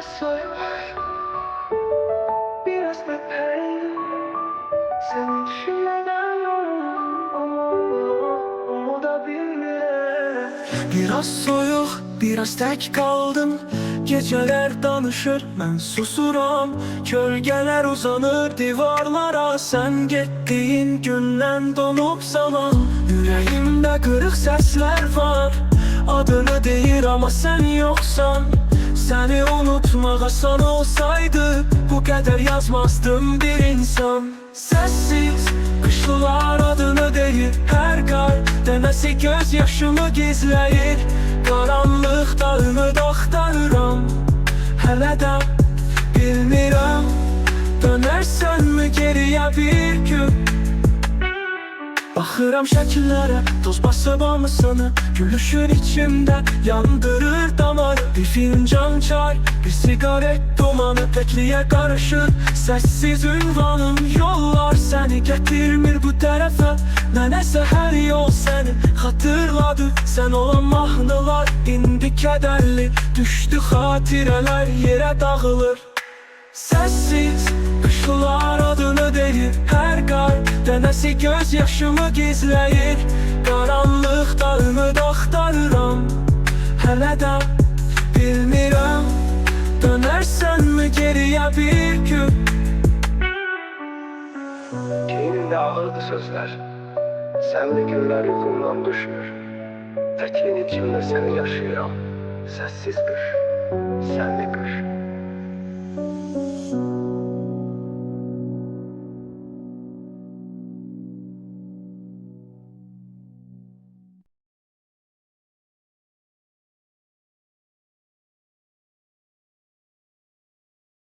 Biraz soyup, biraz da pain. Seni düşünmeden onu da bilmiyorum. Biraz soyuq, biraz tək qaldım. Gecələr danışır, mən susuram. Kölgələr uzanır divarlara. Sən getdiyin gündən donub zaman. Ürəyimdə qırıq səslər var. Adını deyir amma sən yoxsan. Səni unutmaq asan olsaydı, bu qədər yazmazdım bir insan. Səssiz qışlılar adını deyir, hər qar deməsi göz yaşımı gizləyir. Qaranlıq dağını da axtarıram, hələ də bilmirəm, dönərsənmi geriyə bir gün. Baxıram şəkillərə, toz basıb anısını, gülüşün içimdə yandırır damarı. Bir fincan çay, bir sigaret dumanı təkliyə qarışır. Səssiz ünvanım, yollar səni gətirmir bu tərəfə. Nənəsə hər yol səni xatırladı. Sən olan mahnılar indi kədərli, düşdü xatirələr yerə dağılır. Səssiz qışlılar adını deyir, hər qar dənəsi göz yaşımı gizləyir. Qaranlıq dağını da axtarıram, hələ də bilmirəm, dönərsənmi geriyə bir gün. Çiynində ağırdı sözlər, sənli günlər üzümdən düşmür. Təkin içimdə səni yaşayıram, səssiz qış, sənli qış.